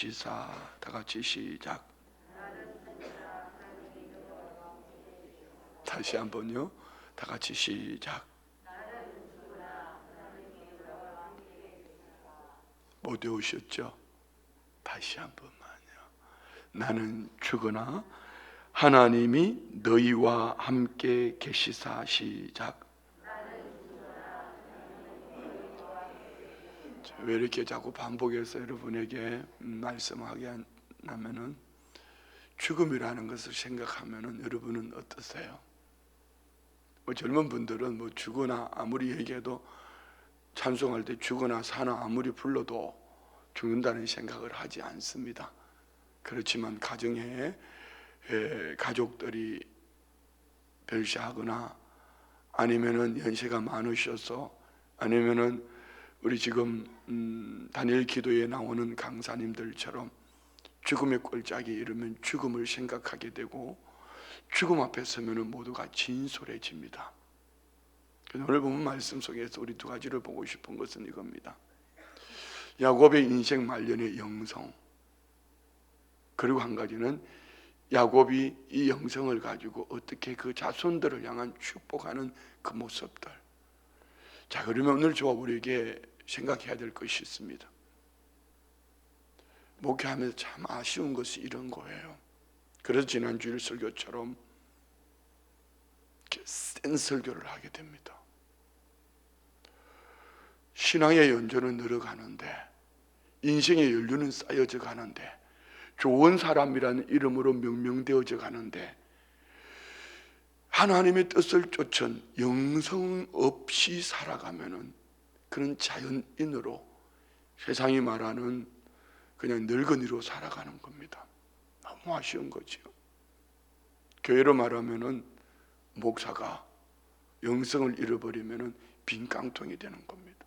시사 다 같이 시작. 다시 한번요. 다 같이 시작. 못 외우셨죠? 다시 한 번만요. 나는 죽으나 하나님이 너희와 함께 계시사. 시작. 왜 이렇게 자꾸 반복해서 여러분에게 말씀하게 하면은, 죽음이라는 것을 생각하면은 여러분은 어떠세요? 젊은 분들은 죽으나 아무리 얘기해도, 찬송할 때 죽으나 사나 아무리 불러도 죽는다는 생각을 하지 않습니다. 그렇지만 가정에 가족들이 별세하거나, 아니면은 연세가 많으셔서, 아니면은 우리 지금 다니엘 기도에 나오는 강사님들처럼 죽음의 꼴짝이 이르면 죽음을 생각하게 되고, 죽음 앞에 서면은 모두가 진솔해집니다. 오늘 보면 말씀 속에서 우리 두 가지를 보고 싶은 것은 이겁니다. 야곱의 인생 말년의 영성, 그리고 한 가지는 야곱이 이 영성을 가지고 어떻게 그 자손들을 향한 축복하는 그 모습들. 자, 그러면 오늘 저와 우리에게 생각해야 될 것이 있습니다. 목회하면서 참 아쉬운 것이 이런 거예요. 그래서 지난주일 설교처럼 센 설교를 하게 됩니다. 신앙의 연조는 늘어가는데, 인생의 연륜은 쌓여져 가는데, 좋은 사람이라는 이름으로 명명되어져 가는데, 하나님의 뜻을 쫓은 영성 없이 살아가면은 그런 자연인으로, 세상이 말하는 그냥 늙은이로 살아가는 겁니다. 너무 아쉬운 거죠. 교회로 말하면은 목사가 영성을 잃어버리면은 빈 깡통이 되는 겁니다.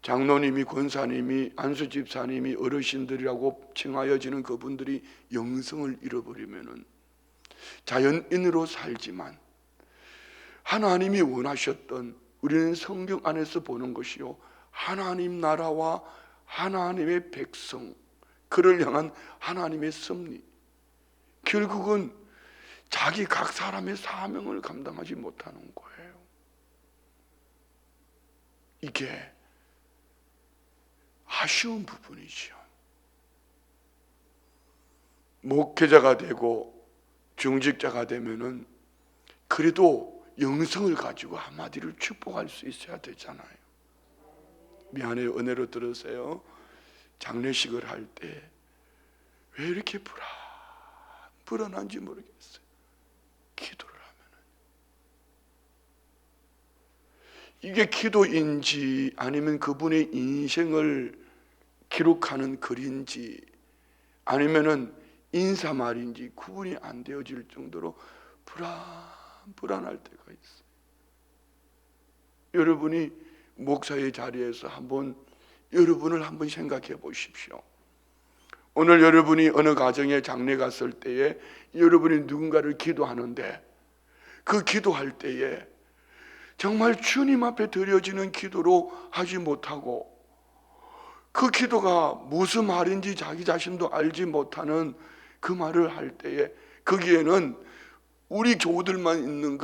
장로님이, 권사님이, 안수집사님이, 어르신들이라고 칭하여지는 그분들이 영성을 잃어버리면은 자연인으로 살지만, 하나님이 원하셨던, 우리는 성경 안에서 보는 것이요, 하나님 나라와 하나님의 백성, 그를 향한 하나님의 섭리, 결국은 자기 각 사람의 사명을 감당하지 못하는 거예요. 이게 아쉬운 부분이죠. 목회자가 되고 중직자가 되면은 그래도 영성을 가지고 한마디를 축복할 수 있어야 되잖아요. 미안해요, 은혜로 들으세요. 장례식을 할 때 왜 이렇게 불안한지 모르겠어요. 기도를 하면은 이게 기도인지 아니면 그분의 인생을 기록하는 글인지 아니면은 인사말인지 구분이 안 되어질 정도로 불안할 때가 있어요. 여러분이 목사의 자리에서 여러분을 한번 생각해 보십시오. 오늘 여러분이 어느 가정에 장례 갔을 때에 여러분이 누군가를 기도하는데, 그 기도할 때에 정말 주님 앞에 드려지는 기도로 하지 못하고, 그 기도가 무슨 말인지 자기 자신도 알지 못하는 그 말을 할 때에, 거기에는 우리 교우들만 있는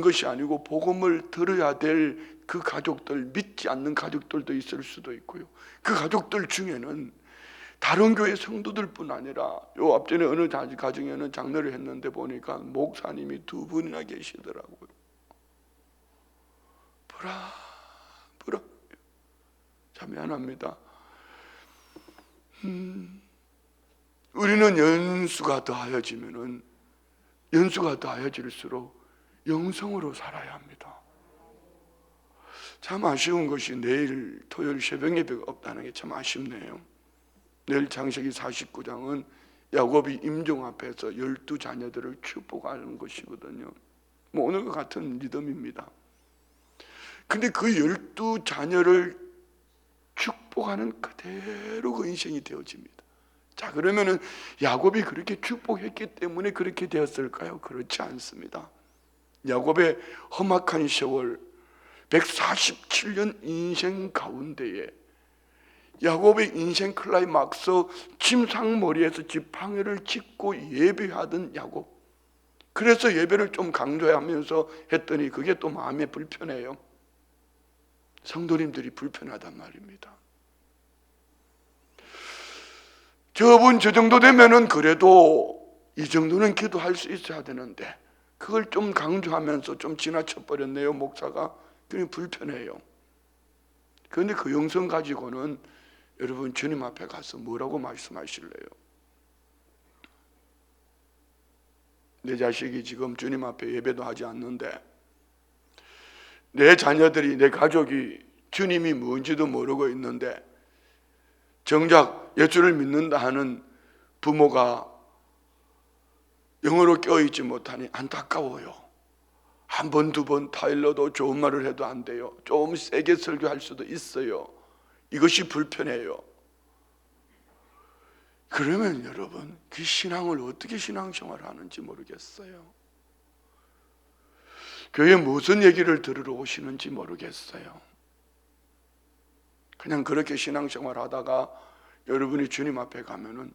것이 아니고 복음을 들어야 될 그 가족들, 믿지 않는 가족들도 있을 수도 있고요. 그 가족들 중에는 다른 교회 성도들뿐 아니라, 요 앞전에 어느 가정에는 장례를 했는데 보니까 목사님이 2분이나 계시더라고요. 참 미안합니다. 우리는 연수가 더하여질수록 영성으로 살아야 합니다. 참 아쉬운 것이 내일 토요일 새벽 예배가 없다는 게 참 아쉽네요. 내일 창세기 49장은 야곱이 임종 앞에서 12자녀들을 축복하는 것이거든요. 오늘과 같은 리듬입니다. 근데 그 12자녀를 축복하는 그대로 그 인생이 되어집니다. 자, 그러면은 야곱이 그렇게 축복했기 때문에 그렇게 되었을까요? 그렇지 않습니다. 야곱의 험악한 세월 147년 인생 가운데에 야곱의 인생 클라이막스, 침상머리에서 지팡이를 짚고 예배하던 야곱. 그래서 예배를 좀 강조하면서 했더니 그게 또 마음에 불편해요. 성도님들이 불편하단 말입니다. 저분 저 정도 되면은 그래도 이 정도는 기도할 수 있어야 되는데 그걸 좀 강조하면서 좀 지나쳐 버렸네요, 목사가. 그게 불편해요. 그런데 그 영성 가지고는 여러분 주님 앞에 가서 뭐라고 말씀하실래요? 내 자식이 지금 주님 앞에 예배도 하지 않는데, 내 자녀들이, 내 가족이 주님이 뭔지도 모르고 있는데 정작 예수를 믿는다 하는 부모가 영어로 깨어있지 못하니 안타까워요. 한 번, 두 번 타일러도 좋은 말을 해도 안 돼요. 좀 세게 설교할 수도 있어요. 이것이 불편해요. 그러면 여러분, 그 신앙을 어떻게 신앙생활을 하는지 모르겠어요. 교회에 무슨 얘기를 들으러 오시는지 모르겠어요. 그냥 그렇게 신앙생활 하다가 여러분이 주님 앞에 가면은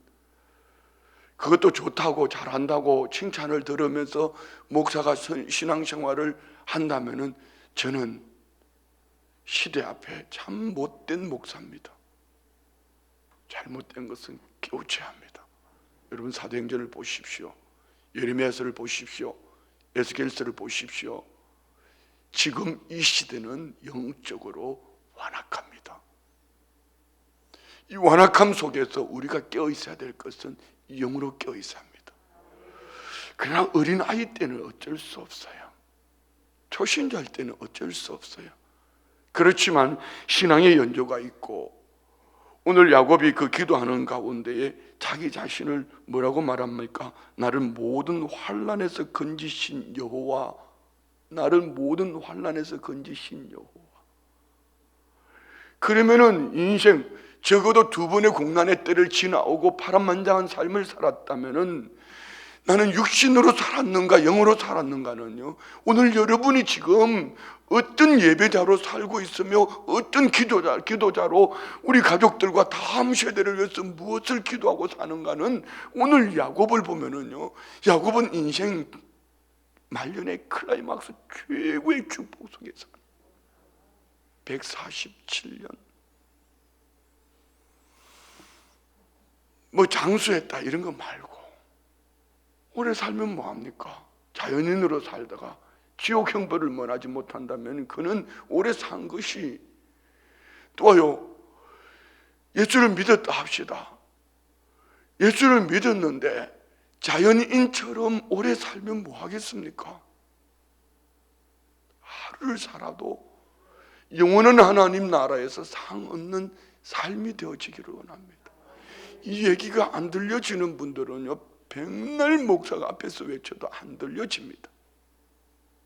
그것도 좋다고 잘한다고 칭찬을 들으면서 목사가 신앙생활을 한다면은 저는 시대 앞에 참 못된 목사입니다. 잘못된 것은 깨우쳐야 합니다. 여러분 사도행전을 보십시오. 예레미야서를 보십시오. 에스겔서를 보십시오. 지금 이 시대는 영적으로 완악합니다. 이 완악함 속에서 우리가 깨어 있어야 될 것은 영으로 깨어 있어야 합니다. 그러나 어린아이 때는 어쩔 수 없어요. 초신자일 때는 어쩔 수 없어요. 그렇지만 신앙의 연조가 있고, 오늘 야곱이 그 기도하는 가운데에 자기 자신을 뭐라고 말합니까? 나를 모든 환난에서 건지신 여호와, 나를 모든 환난에서 건지신 여호와. 그러면은 인생 적어도 두 번의 국난의 때를 지나오고 파란만장한 삶을 살았다면은 나는 육신으로 살았는가 영으로 살았는가는요, 오늘 여러분이 지금 어떤 예배자로 살고 있으며 어떤 기도자로 우리 가족들과 다음 세대를 위해서 무엇을 기도하고 사는가는 오늘 야곱을 보면은요, 야곱은 인생 말년의 클라이막스 최고의 축복 속에서 147년 뭐 장수했다 이런 거 말고 오래 살면 뭐합니까? 자연인으로 살다가 지옥 형벌을 면하지 못한다면 그는 오래 산 것이, 또요 예수를 믿었다 합시다. 예수를 믿었는데 자연인처럼 오래 살면 뭐 하겠습니까? 하루를 살아도 영원한 하나님 나라에서 상 얻는 삶이 되어지기를 원합니다. 이 얘기가 안 들려지는 분들은요, 백날 목사가 앞에서 외쳐도 안 들려집니다.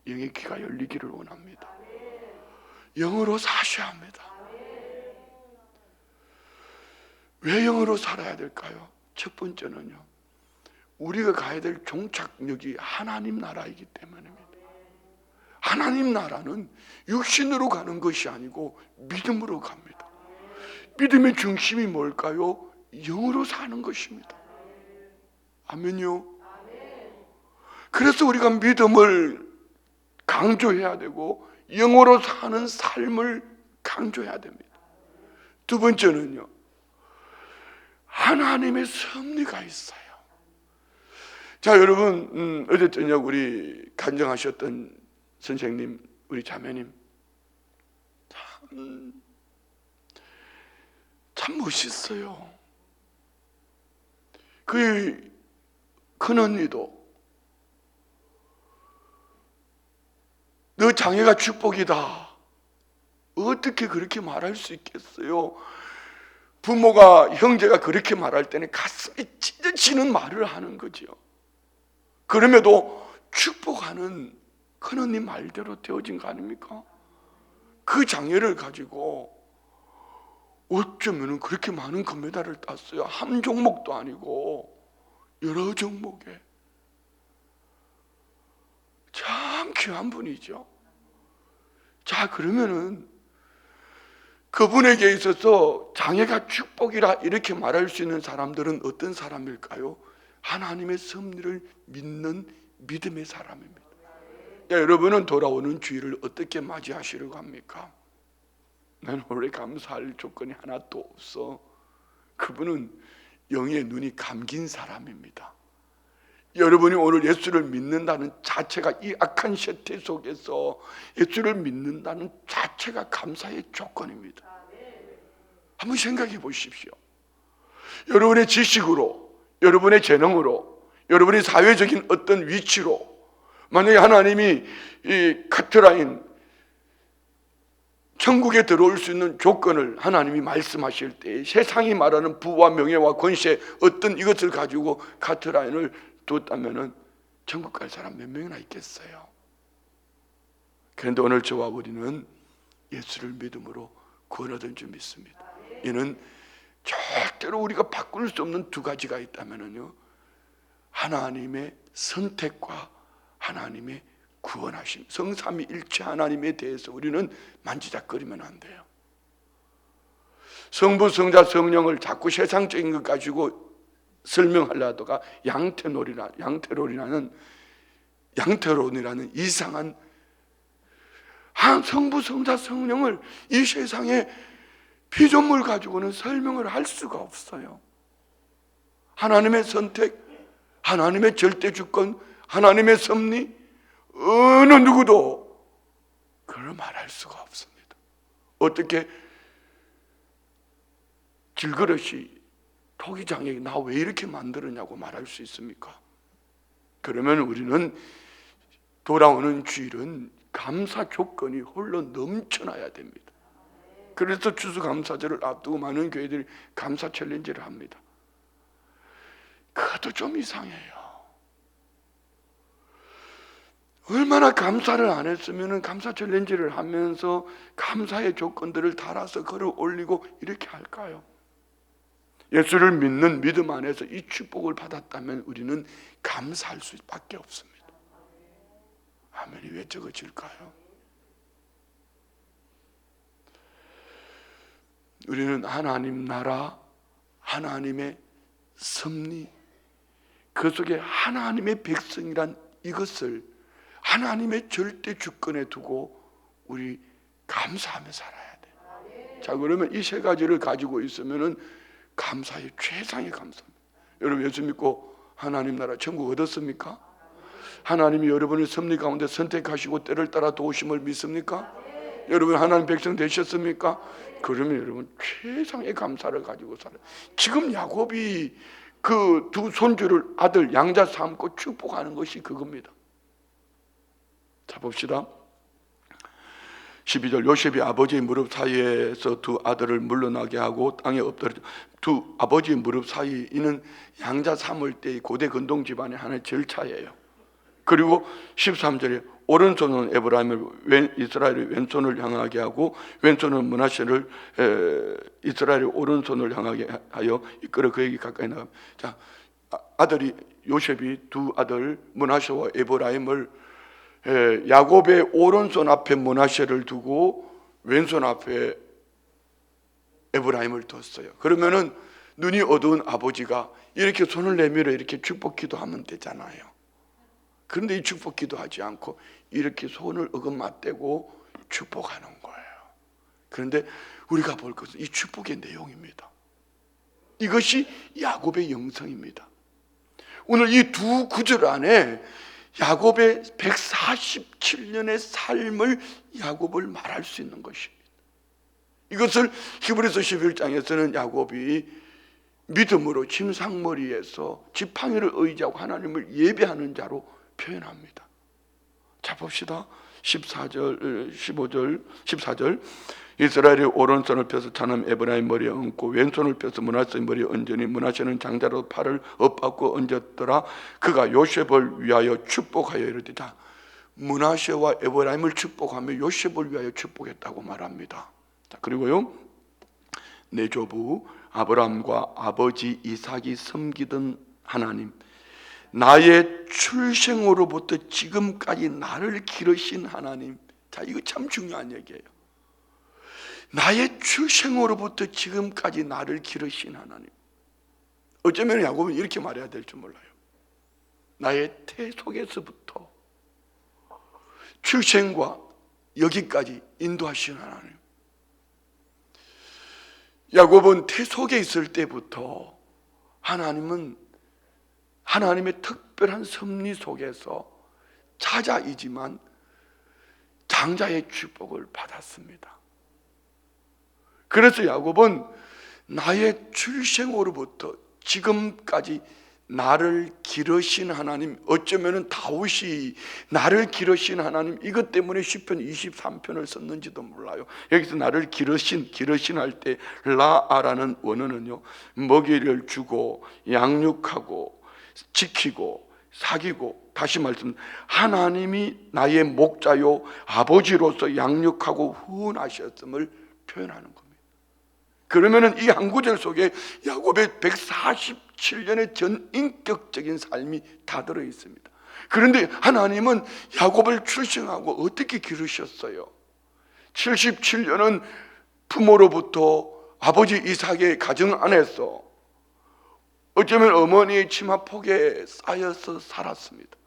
영의 귀가 열리기를 원합니다. 영으로 사셔야 합니다. 왜 영으로 살아야 될까요? 첫 번째는요, 우리가 가야 될 종착역이 하나님 나라이기 때문입니다. 하나님 나라는 육신으로 가는 것이 아니고 믿음으로 갑니다. 믿음의 중심이 뭘까요? 영으로 사는 것입니다. 아멘요. 그래서 우리가 믿음을 강조해야 되고 영으로 사는 삶을 강조해야 됩니다. 두 번째는요, 하나님의 섭리가 있어요. 자, 여러분 어제 저녁 우리 간증하셨던 선생님, 우리 자매님 참 멋있어요. 그 큰언니도 너 장애가 축복이다, 어떻게 그렇게 말할 수 있겠어요? 부모가, 형제가 그렇게 말할 때는 가슴이 찢어지는 말을 하는 거죠. 그럼에도 축복하는 큰언니 말대로 되어진 거 아닙니까? 그 장애를 가지고 어쩌면 그렇게 많은 금메달을 땄어요. 한 종목도 아니고 여러 종목에. 참 귀한 분이죠. 자, 그러면은 그분에게 있어서 장애가 축복이라 이렇게 말할 수 있는 사람들은 어떤 사람일까요? 하나님의 섭리를 믿는 믿음의 사람입니다. 여러분은 돌아오는 주일을 어떻게 맞이하시려고 합니까? 나는 원래 감사할 조건이 하나도 없어. 그분은 영의 눈이 감긴 사람입니다. 여러분이 오늘 예수를 믿는다는 자체가, 이 악한 세태 속에서 예수를 믿는다는 자체가 감사의 조건입니다. 한번 생각해 보십시오. 여러분의 지식으로, 여러분의 재능으로, 여러분의 사회적인 어떤 위치로, 만약에 하나님이 이 카트라인 천국에 들어올 수 있는 조건을 하나님이 말씀하실 때 세상이 말하는 부와 명예와 권세, 어떤 이것을 가지고 카트라인을 뒀다면은 천국 갈 사람 몇 명이나 있겠어요? 그런데 오늘 저와 우리는 예수를 믿음으로 구원 얻은 줄 믿습니다. 이는 절대로 우리가 바꿀 수 없는 두 가지가 있다면요, 하나님의 선택과 하나님의 구원하심, 성삼위일체 하나님에 대해서 우리는 만지작거리면 안 돼요. 성부, 성자, 성령을 자꾸 세상적인 것 가지고 설명하려다가 양태론이라는 이상한 성부, 성자, 성령을 이 세상에 피조물 가지고는 설명을 할 수가 없어요. 하나님의 선택, 하나님의 절대 주권, 하나님의 섭리, 어느 누구도 그걸 말할 수가 없습니다. 어떻게 질그릇이 토기장에 나 왜 이렇게 만들었냐고 말할 수 있습니까? 그러면 우리는 돌아오는 주일은 감사 조건이 홀로 넘쳐나야 됩니다. 그래서 추수감사절을 앞두고 많은 교회들이 감사 챌린지를 합니다. 그것도 좀 이상해요. 얼마나 감사를 안 했으면 감사 챌린지를 하면서 감사의 조건들을 달아서 걸어 올리고 이렇게 할까요? 예수를 믿는 믿음 안에서 이 축복을 받았다면 우리는 감사할 수밖에 없습니다. 아멘이 왜 적어질까요? 우리는 하나님 나라, 하나님의 섭리, 그 속에 하나님의 백성이란 이것을 하나님의 절대 주권에 두고 우리 감사하며 살아야 돼요. 자, 그러면 이 세 가지를 가지고 있으면은 감사의 최상의 감사입니다. 여러분 예수 믿고 하나님 나라 천국 얻었습니까? 하나님이 여러분의 섭리 가운데 선택하시고 때를 따라 도우심을 믿습니까? 여러분 하나님 백성 되셨습니까? 그러면 여러분 최상의 감사를 가지고 살아요. 지금 야곱이 그 두 손주를 아들 양자 삼고 축복하는 것이 그겁니다. 자, 봅시다. 12절, 요셉이 아버지의 무릎 사이에서 두 아들을 물러나게 하고 땅에 엎드려 두 아버지의 무릎 사이, 이는 양자 삼을 때의 고대 근동 집안의 하나의 절차예요. 그리고 13절에 오른손은 에브라임을 이스라엘의 왼손을 향하게 하고 왼손은 므낫세를 이스라엘의 오른손을 향하게 하여 이끌어 그에게 가까이 나갑니다. 자, 아들이 요셉이 두 아들 므낫세와 에브라임을 야곱의 오른손 앞에 므낫세를 두고 왼손 앞에 에브라임을 뒀어요. 그러면은 눈이 어두운 아버지가 이렇게 손을 내밀어 이렇게 축복 기도하면 되잖아요. 그런데 이 축복 기도하지 않고 이렇게 손을 어긋맞대고 축복하는 거예요. 그런데 우리가 볼 것은 이 축복의 내용입니다. 이것이 야곱의 영성입니다. 오늘 이 두 구절 안에 야곱의 147년의 삶을 야곱을 말할 수 있는 것입니다. 이것을 히브리서 11장에서는 야곱이 믿음으로 침상머리에서 지팡이를 의지하고 하나님을 예배하는 자로 표현합니다. 자, 봅시다. 14절, 15절, 14절. 이스라엘이 오른손을 펴서 차는 에브라임 머리에 얹고 왼손을 펴서 므낫세 머리에 얹으니 므낫세는 장자로 팔을 엇받고 얹었더라. 그가 요셉을 위하여 축복하여 이르되, 자, 므낫세와 에브라임을 축복하며 요셉을 위하여 축복했다고 말합니다. 자, 그리고요, 내 조부 아브라함과 아버지 이삭이 섬기던 하나님, 나의 출생으로부터 지금까지 나를 기르신 하나님. 자, 이거 참 중요한 얘기예요. 나의 출생으로부터 지금까지 나를 기르신 하나님. 어쩌면 야곱은 이렇게 말해야 될 줄 몰라요. 나의 태 속에서부터 출생과 여기까지 인도하신 하나님. 야곱은 태 속에 있을 때부터 하나님은 하나님의 특별한 섭리 속에서 자자이지만 장자의 축복을 받았습니다. 그래서 야곱은 나의 출생으로부터 지금까지 나를 기르신 하나님, 어쩌면 다윗이 나를 기르신 하나님, 이것 때문에 시편 23편을 썼는지도 몰라요. 여기서 나를 기르신 할 때 라아라는 원어는요, 먹이를 주고 양육하고 지키고 사귀고, 다시 말씀, 하나님이 나의 목자요 아버지로서 양육하고 후원하셨음을 표현하는 겁니다. 그러면은 이 한 구절 속에 야곱의 147년의 전인격적인 삶이 다 들어 있습니다. 그런데 하나님은 야곱을 출생하고 어떻게 기르셨어요? 77년은 부모로부터 아버지 이삭의 가정 안에서 어쩌면 어머니의 치마폭에 쌓여서 살았습니다.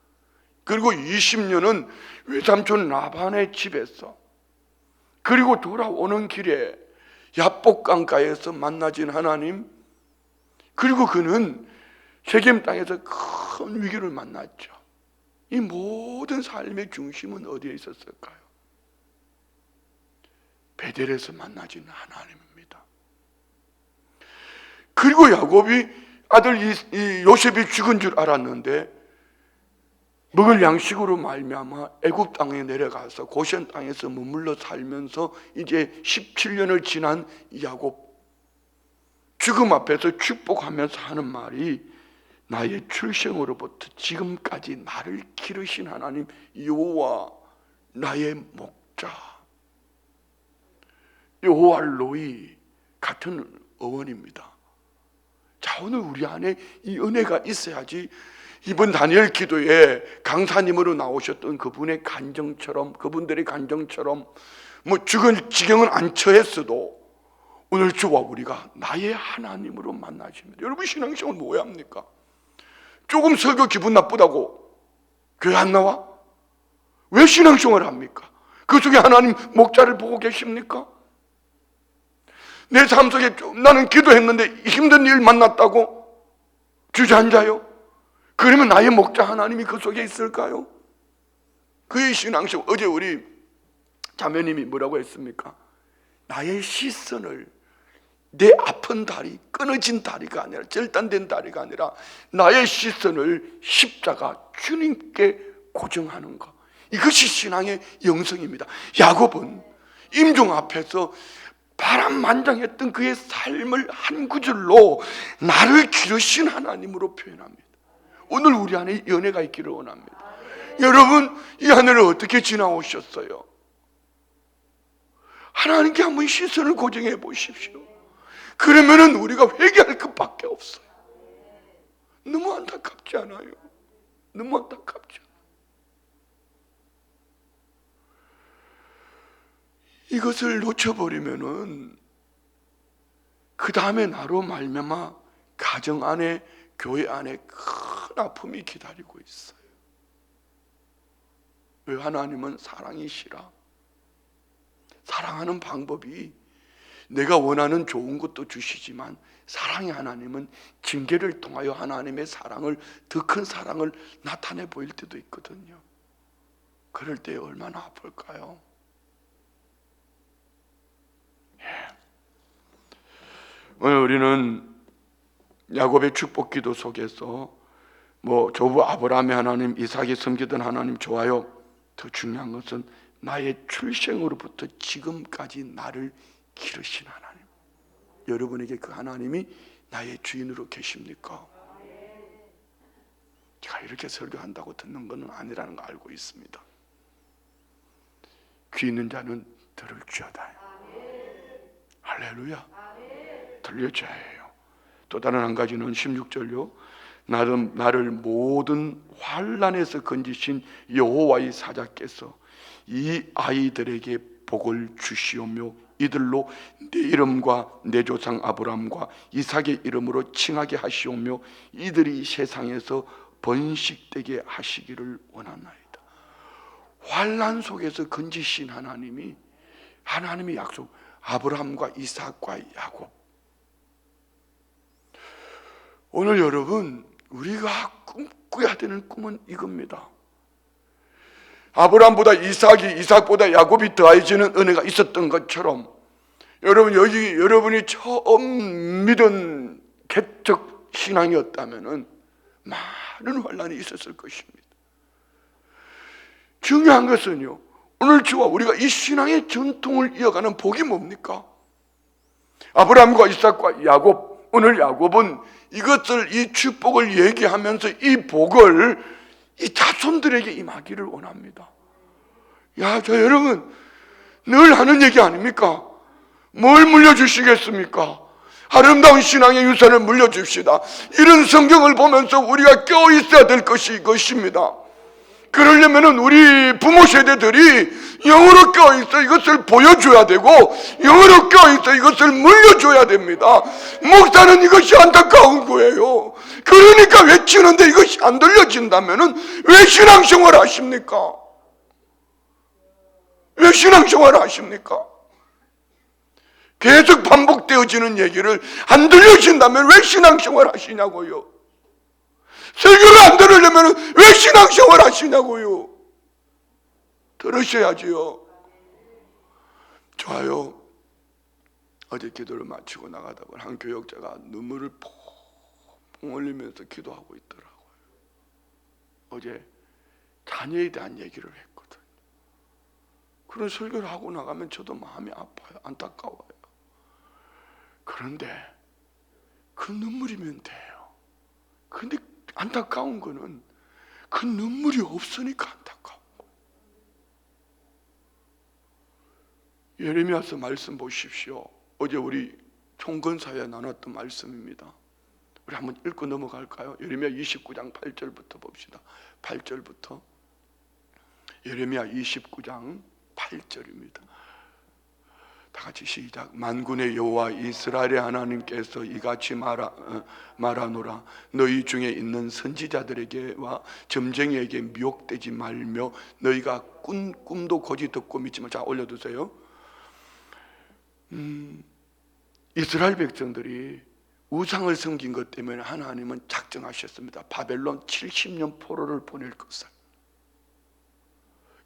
그리고 20년은 외삼촌 라반의 집에서, 그리고 돌아오는 길에 야복강가에서 만나진 하나님, 그리고 그는 세겜 땅에서 큰 위기를 만났죠. 이 모든 삶의 중심은 어디에 있었을까요? 베델에서 만나진 하나님입니다. 그리고 야곱이 아들 요셉이 죽은 줄 알았는데 먹을 양식으로 말미암아 애굽 땅에 내려가서 고센 땅에서 머물러 살면서 이제 17년을 지난 야곱, 죽음 앞에서 축복하면서 하는 말이 나의 출생으로부터 지금까지 나를 기르신 하나님 여호와 나의 목자, 여호와 로이 같은 어원입니다. 자, 오늘 우리 안에 이 은혜가 있어야지 이번 다니엘 기도에 강사님으로 나오셨던 그분의 간정처럼, 그분들의 간정처럼 뭐 죽을 지경은 안 처했어도 오늘 주와 우리가 나의 하나님으로 만나십니다. 여러분, 신앙생활 뭐 합니까? 조금 설교 기분 나쁘다고 교회 안 나와? 왜 신앙생활을 합니까? 그 속에 하나님 목자를 보고 계십니까? 내 삶 속에 나는 기도했는데 힘든 일 만났다고 주저앉아요? 그러면 나의 목자 하나님이 그 속에 있을까요? 그의 신앙생활, 어제 우리 자매님이 뭐라고 했습니까? 나의 시선을 내 아픈 다리, 끊어진 다리가 아니라, 절단된 다리가 아니라 나의 시선을 십자가 주님께 고정하는 것, 이것이 신앙의 영성입니다. 야곱은 임종 앞에서 바람만장했던 그의 삶을 한 구절로 나를 기르신 하나님으로 표현합니다. 오늘 우리 안에 연애가 있기를 원합니다. 여러분, 이 하늘을 어떻게 지나오셨어요? 하나님께 한번 시선을 고정해 보십시오. 그러면은 우리가 회개할 것밖에 없어요. 너무 안타깝지 않아요? 너무 안타깝죠. 이것을 놓쳐버리면은 그 다음에 나로 말미암아 가정 안에, 교회 안에 큰 아픔이 기다리고 있어요. 왜? 하나님은 사랑이시라. 사랑하는 방법이 내가 원하는 좋은 것도 주시지만, 사랑의 하나님은 징계를 통하여 하나님의 사랑을, 더 큰 사랑을 나타내 보일 때도 있거든요. 그럴 때 얼마나 아플까요? 오늘 우리는 야곱의 축복기도 속에서 뭐 조부 아브라함의 하나님, 이삭이 섬기던 하나님 좋아요. 더 중요한 것은 나의 출생으로부터 지금까지 나를 기르신 하나님. 여러분에게 그 하나님이 나의 주인으로 계십니까? 제가 이렇게 설교한다고 듣는 것은 아니라는 거 알고 있습니다. 귀 있는 자는 들을지어다. 할렐루야. 들려줘야 해요. 또 다른 한 가지는 16절요. 나를 모든 환난에서 건지신 여호와의 사자께서 이 아이들에게 복을 주시오며 이들로 내 이름과 내 조상 아브라함과 이삭의 이름으로 칭하게 하시오며 이들이 세상에서 번식되게 하시기를 원하나이다. 환난 속에서 건지신 하나님이 하나님의 약속, 아브라함과 이삭과 야곱. 오늘 여러분, 우리가 꿈꿔야 되는 꿈은 이겁니다. 아브라함보다 이삭이, 이삭보다 야곱이 더해지는 은혜가 있었던 것처럼 여러분, 여러분이 처음 믿은 개척 신앙이었다면 많은 환난이 있었을 것입니다. 중요한 것은요, 오늘 저와 우리가 이 신앙의 전통을 이어가는 복이 뭡니까? 아브라함과 이삭과 야곱, 오늘 야곱은 이것을, 이 축복을 얘기하면서 이 복을 이 자손들에게 임하기를 원합니다. 야, 저 여러분 늘 하는 얘기 아닙니까? 뭘 물려주시겠습니까? 아름다운 신앙의 유산을 물려줍시다. 이런 성경을 보면서 우리가 껴 있어야 될 것이 이것입니다. 그러려면 우리 부모 세대들이 영으로 껴있어 이것을 보여줘야 되고, 영으로 껴있어 이것을 물려줘야 됩니다. 목사는 이것이 안타까운 거예요. 그러니까 외치는데 이것이 안 들려진다면 왜 신앙생활 하십니까? 왜 신앙생활 하십니까? 계속 반복되어지는 얘기를 안 들려진다면 왜 신앙생활 하시냐고요? 설교를 안 들으려면 왜 신앙생활 하시냐고요? 들으셔야지요. 좋아요. 어제 기도를 마치고 나가다 보니 한 교역자가 눈물을 퐁 흘리면서 기도하고 있더라고요. 어제 자녀에 대한 얘기를 했거든요. 그런 설교를 하고 나가면 저도 마음이 아파요. 안타까워요. 그런데 그 눈물이면 돼요. 그런데 안타까운 거는 그 눈물이 없으니까 안타까운 거예요. 예레미야서 말씀 보십시오. 어제 우리 총건사에 나눴던 말씀입니다. 우리 한번 읽고 넘어갈까요? 예레미야 29장 8절부터 봅시다. 8절부터. 예레미야 29장 8절입니다. 다 같이 시작. 만군의 여호와 이스라엘의 하나님께서 이같이 말하노라. 너희 중에 있는 선지자들에게와 점쟁이에게 미혹되지 말며 너희가 꾼 꿈도 고지 듣고 믿지만. 자, 올려두세요. 이스라엘 백성들이 우상을 섬긴 것 때문에 하나님은 작정하셨습니다. 바벨론 70년 포로를 보낼 것을.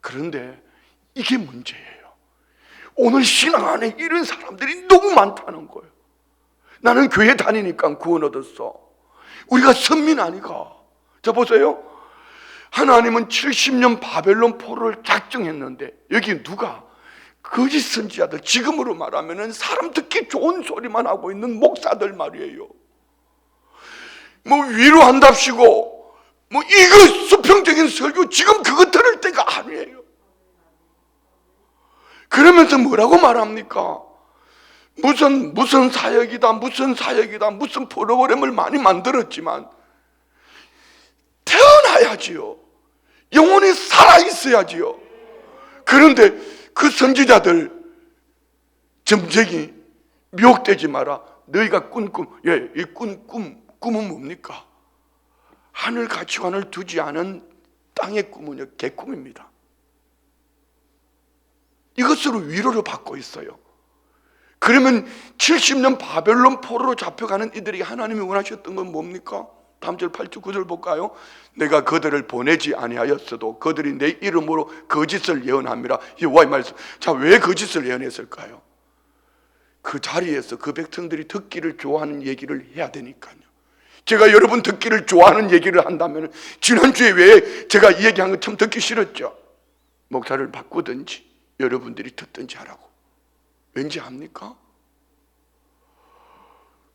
그런데 이게 문제예요. 오늘 신앙 안에 이런 사람들이 너무 많다는 거예요. 나는 교회 다니니까 구원 얻었어. 우리가 선민 아니가. 자, 보세요. 하나님은 70년 바벨론 포로를 작정했는데 여기 누가? 거짓 선지자들, 지금으로 말하면 사람 듣기 좋은 소리만 하고 있는 목사들 말이에요. 뭐 위로한답시고 뭐 이거 수평적인 설교, 지금 그거 들을 때가 아니에요. 그러면서 뭐라고 말합니까? 무슨 사역이다, 무슨 프로그램을 많이 만들었지만 태어나야지요. 영혼이 살아있어야지요. 그런데 그 선지자들, 점쟁이, 미혹되지 마라. 너희가 꾼 꿈, 이 꿈은 뭡니까? 하늘 가치관을 두지 않은 땅의 꿈은요, 개꿈입니다. 이것으로 위로를 받고 있어요. 그러면 70년 바벨론 포로로 잡혀가는 이들이 하나님이 원하셨던 건 뭡니까? 다음 절 8절 9절 볼까요? 내가 그들을 보내지 아니하였어도 그들이 내 이름으로 거짓을 예언함이라. 여호와의 말씀. 자, 왜 거짓을 예언했을까요? 그 자리에서 그 백성들이 듣기를 좋아하는 얘기를 해야 되니까요. 제가 여러분 듣기를 좋아하는 얘기를 한다면, 지난주에 왜 제가 이 얘기한 거 참 듣기 싫었죠? 목사를 바꾸든지 여러분들이 듣든지 하라고. 왠지 압니까?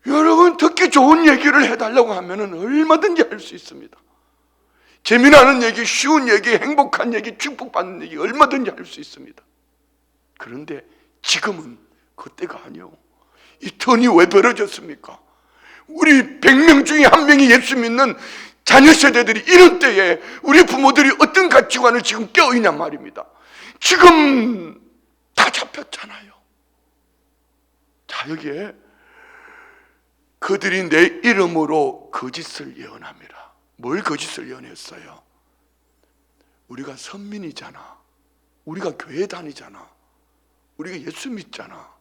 여러분 듣기 좋은 얘기를 해달라고 하면 얼마든지 할 수 있습니다. 재미나는 얘기, 쉬운 얘기, 행복한 얘기, 축복받는 얘기 얼마든지 할 수 있습니다. 그런데 지금은 그때가 아니요. 이 턴이 왜 벌어졌습니까? 우리 100명 중에 1명이 예수 믿는 자녀 세대들이 이런 때에 우리 부모들이 어떤 가치관을 지금 껴있냔 말입니다. 지금 다 잡혔잖아요. 자, 여기에 그들이 내 이름으로 거짓을 예언함이라. 뭘 거짓을 예언했어요? 우리가 선민이잖아, 우리가 교회 다니잖아, 우리가 예수 믿잖아,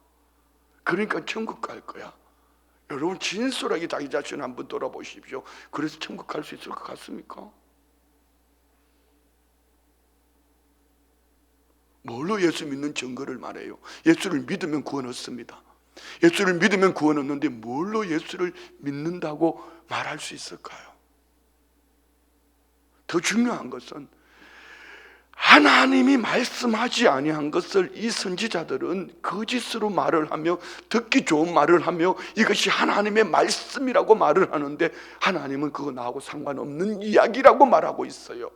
그러니까 천국 갈 거야. 여러분 진솔하게 자기 자신을 한번 돌아보십시오. 그래서 천국 갈 수 있을 것 같습니까? 뭘로 예수 믿는 증거를 말해요? 예수를 믿으면 구원 얻습니다. 예수를 믿으면 구원 얻는데 뭘로 예수를 믿는다고 말할 수 있을까요? 더 중요한 것은 하나님이 말씀하지 아니한 것을 이 선지자들은 거짓으로 말을 하며 듣기 좋은 말을 하며 이것이 하나님의 말씀이라고 말을 하는데 하나님은 그거 나하고 상관없는 이야기라고 말하고 있어요.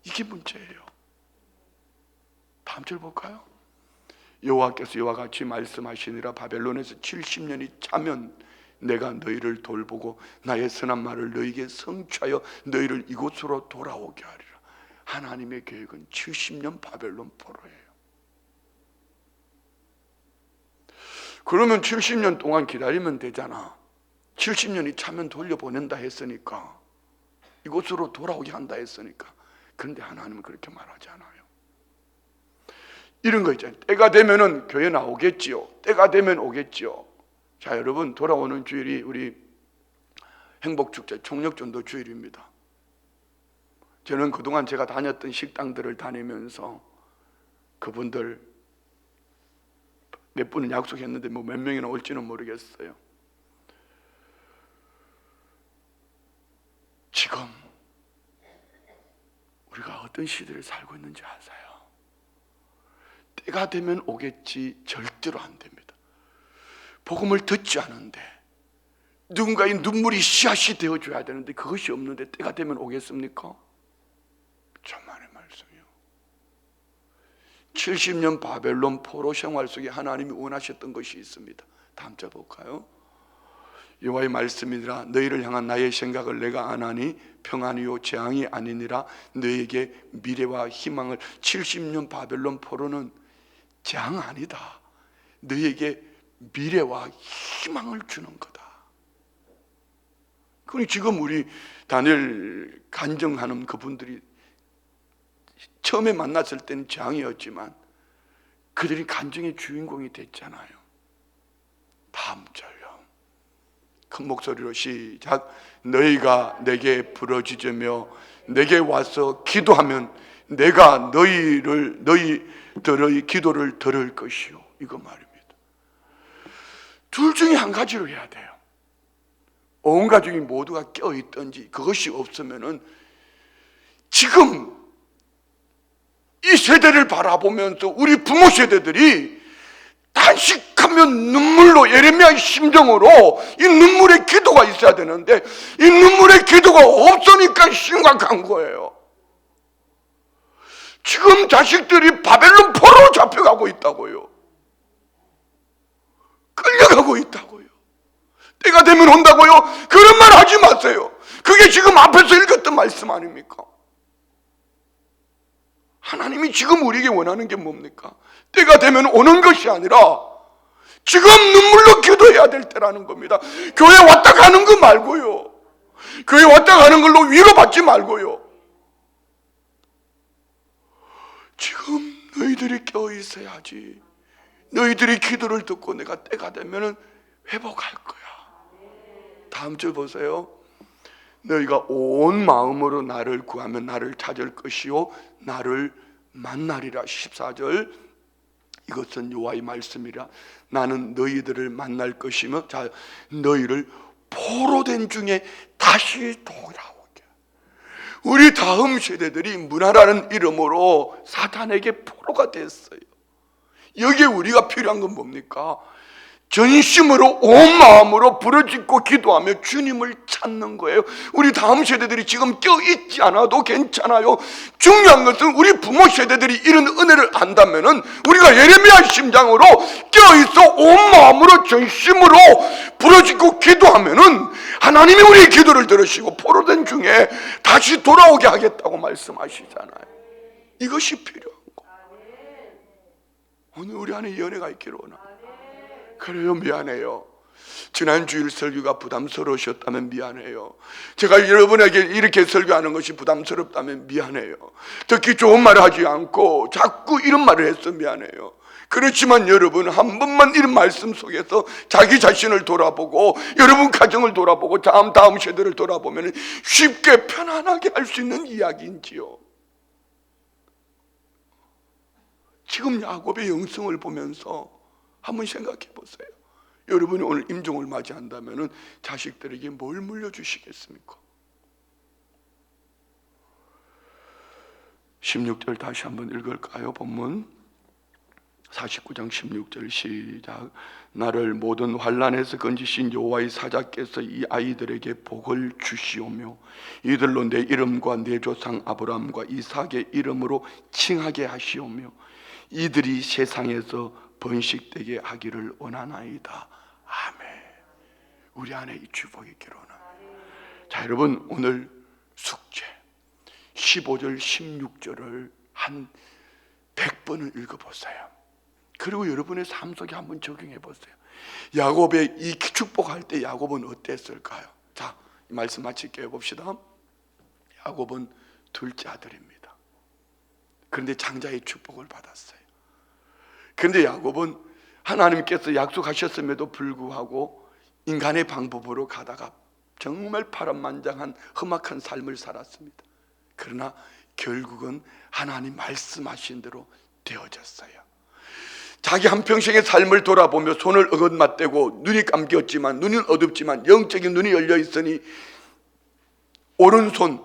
이게 문제예요. 다음 절 볼까요? 여호와께서 이와 같이 말씀하시니라. 바벨론에서 70년이 차면 내가 너희를 돌보고 나의 선한 말을 너희에게 성취하여 너희를 이곳으로 돌아오게 하리라. 하나님의 계획은 70년 바벨론 포로예요. 그러면 70년 동안 기다리면 되잖아. 70년이 차면 돌려보낸다 했으니까, 이곳으로 돌아오게 한다 했으니까. 그런데 하나님은 그렇게 말하지 않아요. 이런 거 있잖아요. 때가 되면은 교회 나오겠지요. 때가 되면 오겠지요. 자, 여러분, 돌아오는 주일이 우리 행복축제 총력전도 주일입니다. 저는 그동안 제가 다녔던 식당들을 다니면서 그분들 몇 분은 약속했는데 뭐 몇 명이나 올지는 모르겠어요. 지금 우리가 어떤 시대를 살고 있는지 아세요? 때가 되면 오겠지 절대로 안 됩니다. 복음을 듣지 않은데 누군가의 눈물이 씨앗이 되어줘야 되는데 그것이 없는데 때가 되면 오겠습니까? 천만의 말씀이요. 70년 바벨론 포로 생활 속에 하나님이 원하셨던 것이 있습니다. 다음 절 볼까요? 여호와의 말씀이니라. 너희를 향한 나의 생각을 내가 아나니 평안이요 재앙이 아니니라. 너희에게 미래와 희망을. 70년 바벨론 포로는 재앙 아니다. 너희에게 미래와 희망을 주는 거다. 그러니 지금 우리 다니엘 간증하는 그분들이 처음에 만났을 때는 재앙이었지만 그들이 간증의 주인공이 됐잖아요. 다음 절요. 큰 목소리로 시작. 너희가 내게 부르짖으며 내게 와서 기도하면 내가 너희들의 기도를 들을 것이요. 이거 말입니다. 둘 중에 한 가지로 해야 돼요. 온 가족이 모두가 깨어있든지 그것이 없으면은 지금 이 세대를 바라보면서 우리 부모 세대들이 단식하면 눈물로, 예레미야의 심정으로 이 눈물의 기도가 있어야 되는데 이 눈물의 기도가 없으니까 심각한 거예요. 지금 자식들이 바벨론 포로로 잡혀가고 있다고요. 끌려가고 있다고요. 때가 되면 온다고요? 그런 말 하지 마세요. 그게 지금 앞에서 읽었던 말씀 아닙니까? 하나님이 지금 우리에게 원하는 게 뭡니까? 때가 되면 오는 것이 아니라 지금 눈물로 기도해야 될 때라는 겁니다. 교회 왔다 가는 거 말고요. 교회 왔다 가는 걸로 위로받지 말고요. 지금 너희들이 깨어 있어야지. 너희들이 기도를 듣고 내가 때가 되면 회복할 거야. 다음 절 보세요. 너희가 온 마음으로 나를 구하면 나를 찾을 것이요 나를 만나리라. 14절. 이것은 여호와의 말씀이라. 나는 너희들을 만날 것이며 자 너희를 포로된 중에 다시 돌아오게. 우리 다음 세대들이 문화라는 이름으로 사탄에게 포로가 됐어요. 여기에 우리가 필요한 건 뭡니까? 전심으로 온 마음으로 부르짖고 기도하며 주님을 찾는 거예요. 우리 다음 세대들이 지금 껴있지 않아도 괜찮아요. 중요한 것은 우리 부모 세대들이 이런 은혜를 안다면은 우리가 예레미야 심장으로 껴있어 온 마음으로 전심으로 부르짖고 기도하면은 하나님이 우리의 기도를 들으시고 포로된 중에 다시 돌아오게 하겠다고 말씀하시잖아요. 이것이 필요한 거. 오늘 우리 안에 연애가 있기를 원합니다. 그래요, 미안해요. 지난 주일 설교가 부담스러우셨다면 미안해요. 제가 여러분에게 이렇게 설교하는 것이 부담스럽다면 미안해요. 듣기 좋은 말을 하지 않고 자꾸 이런 말을 해서 미안해요. 그렇지만 여러분, 한 번만 이런 말씀 속에서 자기 자신을 돌아보고 여러분 가정을 돌아보고 다음 세대를 돌아보면 쉽게 편안하게 할 수 있는 이야기인지요. 지금 야곱의 영성을 보면서 한번 생각해 보세요. 여러분이 오늘 임종을 맞이한다면 자식들에게 뭘 물려주시겠습니까? 16절 다시 한번 읽을까요? 본문 49장 16절 시작. 나를 모든 환난에서 건지신 여호와의 사자께서 이 아이들에게 복을 주시오며 이들로 내 이름과 내 조상 아브라함과 이삭의 이름으로 칭하게 하시오며 이들이 세상에서 번식되게 하기를 원하나이다. 아멘. 우리 안에 이 축복이 있기를 원합니다. 자, 여러분, 오늘 숙제 15절 16절을 한 100번을 읽어보세요. 그리고 여러분의 삶 속에 한번 적용해 보세요. 야곱의 이 축복할 때 야곱은 어땠을까요? 자, 이 말씀 마칠게요. 봅시다. 야곱은 둘째 아들입니다. 그런데 장자의 축복을 받았어요. 그런데 야곱은 하나님께서 약속하셨음에도 불구하고 인간의 방법으로 가다가 정말 파란만장한 험악한 삶을 살았습니다. 그러나 결국은 하나님 말씀하신 대로 되어졌어요. 자기 한평생의 삶을 돌아보며 손을 어긋맞대고 눈이 감겼지만, 눈은 어둡지만 영적인 눈이 열려 있으니 오른손,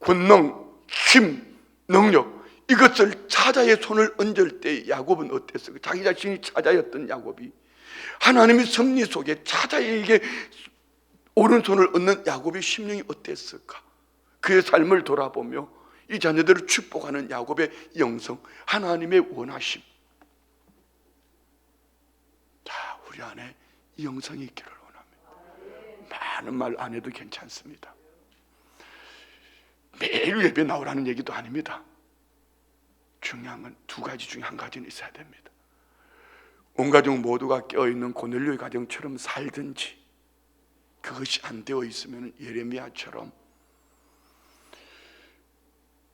권능, 힘, 능력, 이것을 차자의 손을 얹을 때 야곱은 어땠을까? 자기 자신이 차자였던 야곱이 하나님의 섭리 속에 차자에게 오른손을 얹는 야곱의 심령이 어땠을까? 그의 삶을 돌아보며 이 자녀들을 축복하는 야곱의 영성, 하나님의 원하심. 자, 우리 안에 이 영성이 있기를 원합니다. 많은 말 안 해도 괜찮습니다. 매일 예배 나오라는 얘기도 아닙니다. 중요한 건 두 가지 중에 한 가지는 있어야 됩니다. 온 가족 모두가 깨어있는 고넬료의 가정처럼 살든지, 그것이 안 되어 있으면 예레미야처럼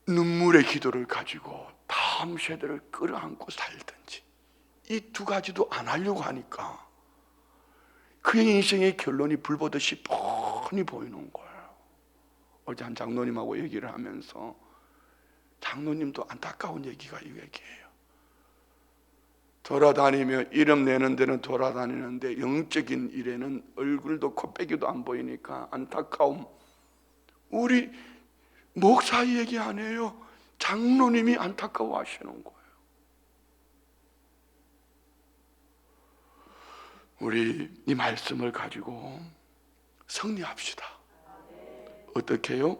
눈물의 기도를 가지고 다음 세대를 끌어안고 살든지, 이 두 가지도 안 하려고 하니까 그의 인생의 결론이 불보듯이 뻔히 보이는 거예요. 어제 한 장로님하고 얘기를 하면서 장로님도 안타까운 얘기가 이 얘기예요. 돌아다니며 이름 내는 데는 돌아다니는데 영적인 일에는 얼굴도 코빼기도 안 보이니까 안타까움. 우리 목사 얘기 안 해요. 장로님이 안타까워 하시는 거예요. 우리 이 말씀을 가지고 승리합시다. 어떻게 해요?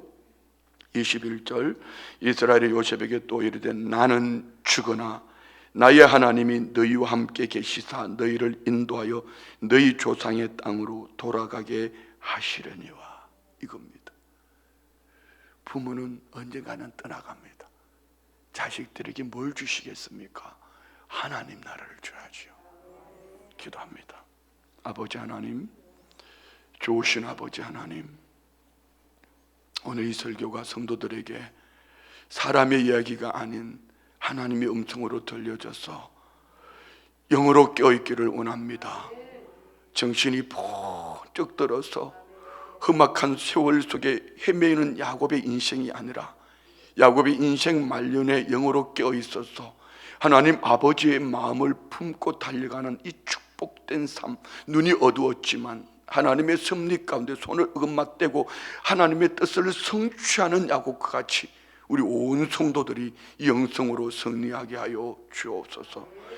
21절 이스라엘의 요셉에게 또 이르되 나는 죽으나 나의 하나님이 너희와 함께 계시사 너희를 인도하여 너희 조상의 땅으로 돌아가게 하시려니와. 이겁니다. 부모는 언젠가는 떠나갑니다. 자식들에게 뭘 주시겠습니까? 하나님 나라를 줘야지요. 기도합니다. 아버지 하나님, 좋으신 아버지 하나님, 오늘 이 설교가 성도들에게 사람의 이야기가 아닌 하나님의 음성으로 들려져서 영으로 깨어있기를 원합니다. 정신이 번쩍 들어서 험악한 세월 속에 헤매이는 야곱의 인생이 아니라 야곱의 인생 말년에 영으로 깨어있어서 하나님 아버지의 마음을 품고 달려가는 이 축복된 삶, 눈이 어두웠지만 하나님의 섭리 가운데 손을 어긋맞대고 하나님의 뜻을 성취하는 야곱과 같이 우리 온 성도들이 영성으로 승리하게 하여 주옵소서.